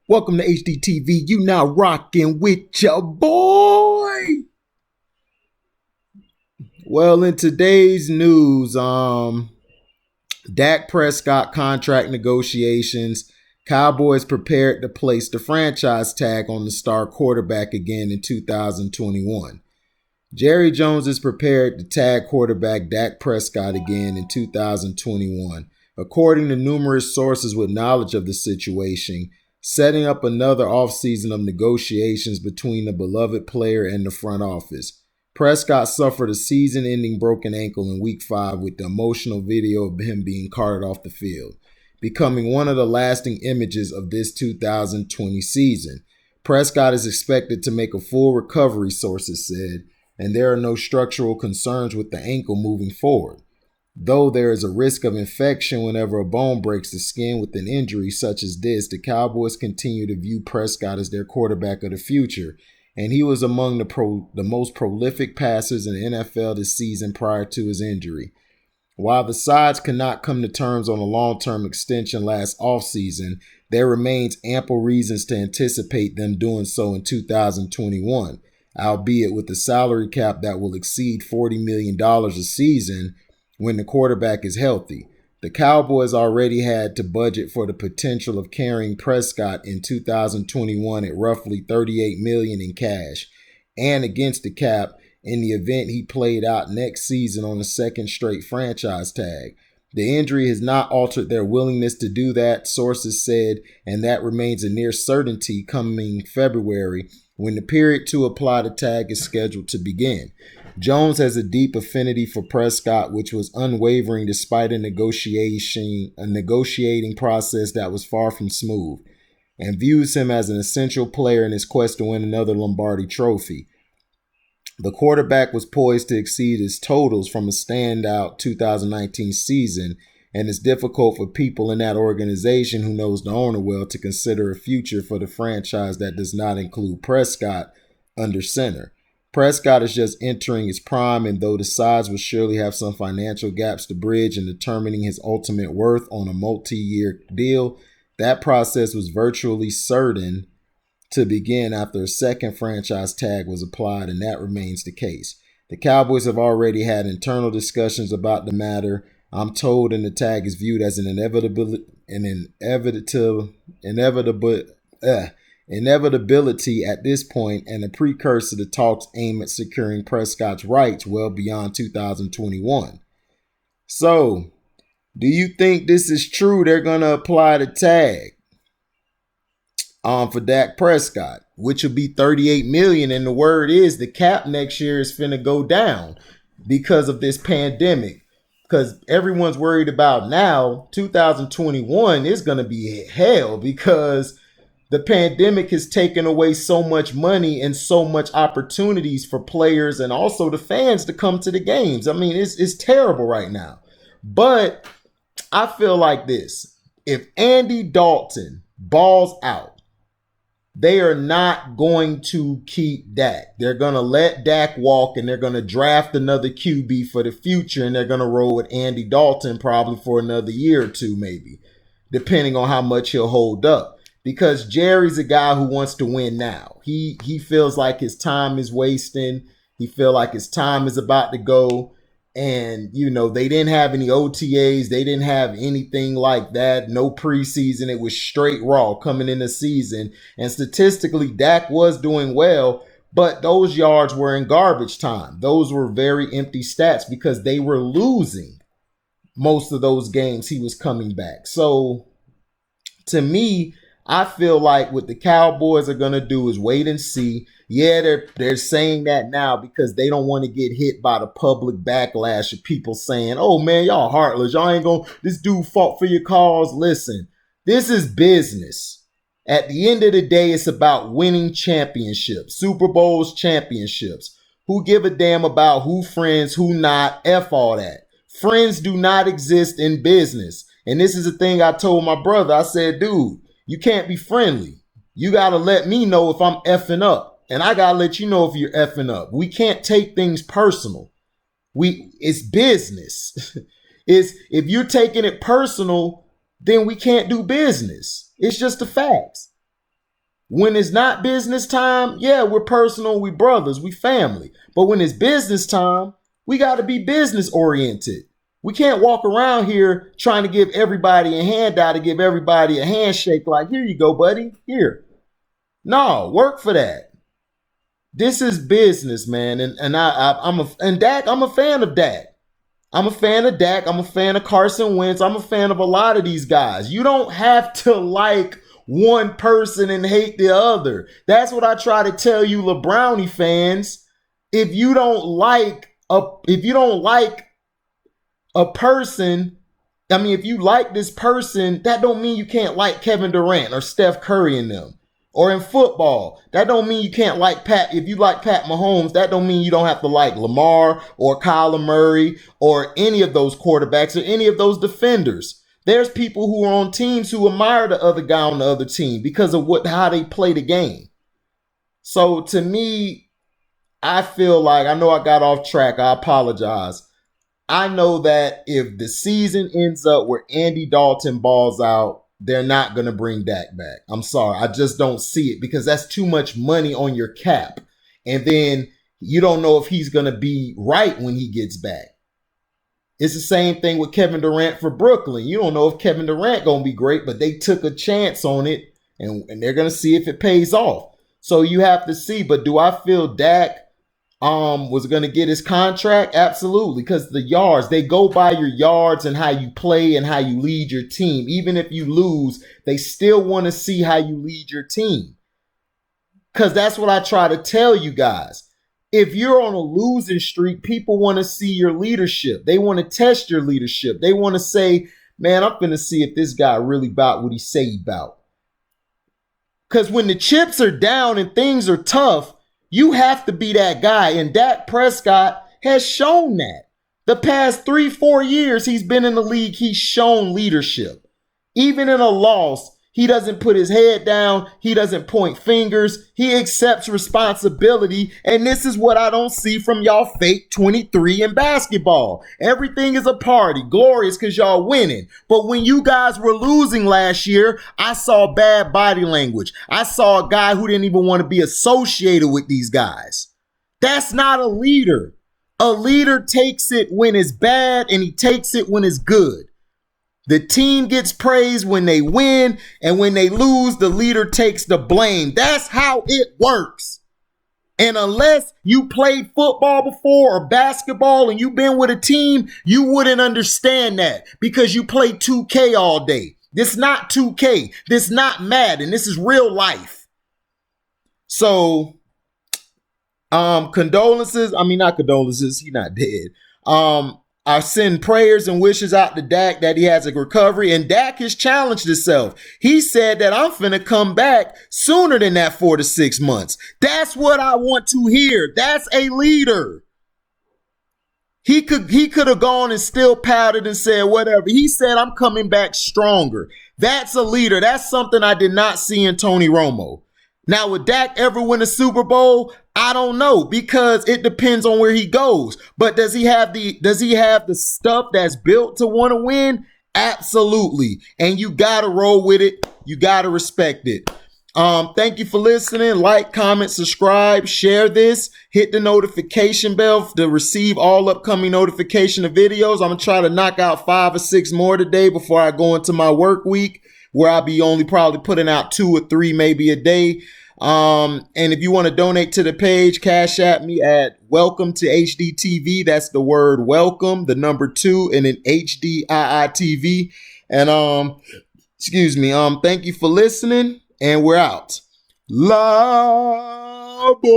Welcome to HDTV. You now rocking with your boy. Well, in today's news, Dak Prescott contract negotiations. Cowboys prepared to place the franchise tag on the star quarterback again in 2021. Jerry Jones is prepared to tag quarterback Dak Prescott again in 2021, according to numerous sources with knowledge of the situation, setting up another offseason of negotiations between the beloved player and the front office. Prescott suffered a season-ending broken ankle in Week 5 with the emotional video of him being carted off the field, becoming one of the lasting images of this 2020 season. Prescott is expected to make a full recovery, sources said, and there are no structural concerns with the ankle moving forward. Though there is a risk of infection whenever a bone breaks the skin with an injury such as this, the Cowboys continue to view Prescott as their quarterback of the future, and he was among the most prolific passers in the NFL this season prior to his injury. While the sides could not come to terms on a long-term extension last offseason, there remains ample reasons to anticipate them doing so in 2021, albeit with a salary cap that will exceed $40 million a season when the quarterback is healthy. The Cowboys already had to budget for the potential of carrying Prescott in 2021 at roughly $38 million in cash and against the cap in the event he played out next season on a second straight franchise tag. The injury has not altered their willingness to do that, sources said, and that remains a near certainty coming February when the period to apply the tag is scheduled to begin. Jones has a deep affinity for Prescott, which was unwavering despite a negotiating process that was far from smooth, and views him as an essential player in his quest to win another Lombardi trophy. The quarterback was poised to exceed his totals from a standout 2019 season, and it's difficult for people in that organization who knows the owner well to consider a future for the franchise that does not include Prescott under center. Prescott is just entering his prime, and though the sides will surely have some financial gaps to bridge in determining his ultimate worth on a multi-year deal, that process was virtually certain to begin after a second franchise tag was applied, and that remains the case. The Cowboys have already had internal discussions about the matter. I'm told, and the tag is viewed as an inevitability at this point and a precursor to talks aimed at securing Prescott's rights well beyond 2021. So, do you think this is true? They're going to apply the tag for Dak Prescott, which will be $38 million, and the word is the cap next year is finna go down because of this pandemic. Because everyone's worried about now, 2021 is going to be hell because the pandemic has taken away so much money and so much opportunities for players and also the fans to come to the games. I mean, it's terrible right now. But I feel like this. If Andy Dalton balls out, they are not going to keep Dak. They're going to let Dak walk, and they're going to draft another QB for the future, and they're going to roll with Andy Dalton probably for another year or two maybe, depending on how much he'll hold up. Because Jerry's a guy who wants to win now. He feels like his time is wasting. He feels like his time is about to go. And, they didn't have any OTAs. They didn't have anything like that. No preseason. It was straight raw coming in the season. And statistically, Dak was doing well, but those yards were in garbage time. Those were very empty stats because they were losing most of those games he was coming back. So, to me, I feel like what the Cowboys are going to do is wait and see. Yeah, they're saying that now because they don't want to get hit by the public backlash of people saying, oh, man, y'all heartless. Y'all ain't going to, this dude fought for your cause. Listen, this is business. At the end of the day, it's about winning championships, Super Bowls, championships. Who give a damn about who friends, who not? F all that. Friends do not exist in business. And this is the thing I told my brother. I said, dude, you can't be friendly. You got to let me know if I'm effing up. And I got to let you know if you're effing up. We can't take things personal. It's business. If you're taking it personal, then we can't do business. It's just the facts. When it's not business time, yeah, we're personal, we brothers, we family. But when it's business time, we got to be business oriented. We can't walk around here trying to give everybody a handout, to give everybody a handshake like, here you go, buddy, here. No, work for that. This is business, man. And Dak, I'm a fan of Dak. I'm a fan of Dak. I'm a fan of Carson Wentz. I'm a fan of a lot of these guys. You don't have to like one person and hate the other. That's what I try to tell you, LeBrownie fans. If you don't like a person, I mean, if you like this person, that don't mean you can't like Kevin Durant or Steph Curry and them. Or in football, that don't mean you can't like Pat. If you like Pat Mahomes, that don't mean you don't have to like Lamar or Kyler Murray or any of those quarterbacks or any of those defenders. There's people who are on teams who admire the other guy on the other team because of how they play the game. So to me, I feel like, I know I got off track. I apologize. I know that if the season ends up where Andy Dalton balls out, they're not going to bring Dak back. I'm sorry. I just don't see it because that's too much money on your cap. And then you don't know if he's going to be right when he gets back. It's the same thing with Kevin Durant for Brooklyn. You don't know if Kevin Durant going to be great, but they took a chance on it and they're going to see if it pays off. So you have to see. But do I feel Dak was going to get his contract? Absolutely, because the yards, they go by your yards and how you play and how you lead your team. Even if you lose, they still want to see how you lead your team. Because that's what I try to tell you guys. If you're on a losing streak, people want to see your leadership. They want to test your leadership. They want to say, man, I'm going to see if this guy really about what he say he about. Because when the chips are down and things are tough, you have to be that guy. And Dak Prescott has shown that. The past 3-4 years he's been in the league, he's shown leadership. Even in a loss, he doesn't put his head down. He doesn't point fingers. He accepts responsibility. And this is what I don't see from y'all fake 23 in basketball. Everything is a party. Glorious because y'all winning. But when you guys were losing last year, I saw bad body language. I saw a guy who didn't even want to be associated with these guys. That's not a leader. A leader takes it when it's bad and he takes it when it's good. The team gets praised when they win, and when they lose, the leader takes the blame. That's how it works. And unless you played football before or basketball and you've been with a team, you wouldn't understand that because you play 2K all day. This is not 2K. This is not Madden. This is real life. So, condolences. I mean, not condolences. He's not dead. I send prayers and wishes out to Dak that he has a recovery. And Dak has challenged himself. He said that I'm finna come back sooner than that 4 to 6 months. That's what I want to hear. That's a leader. He could have gone and still pouted and said whatever. He said, I'm coming back stronger. That's a leader. That's something I did not see in Tony Romo. Now, would Dak ever win a Super Bowl? I don't know because it depends on where he goes. But does he have the stuff that's built to want to win? Absolutely. And you got to roll with it. You got to respect it. Thank you for listening. Like, comment, subscribe, share this. Hit the notification bell to receive all upcoming notification of videos. I'm going to try to knock out 5 or 6 more today before I go into my work week, where I'll be only probably putting out 2 or 3 maybe a day. And if you want to donate to the page, cash at me at welcome to HDTV. That's the word welcome, the number 2, and then HDIITV. And excuse me. Thank you for listening, and we're out. La boy.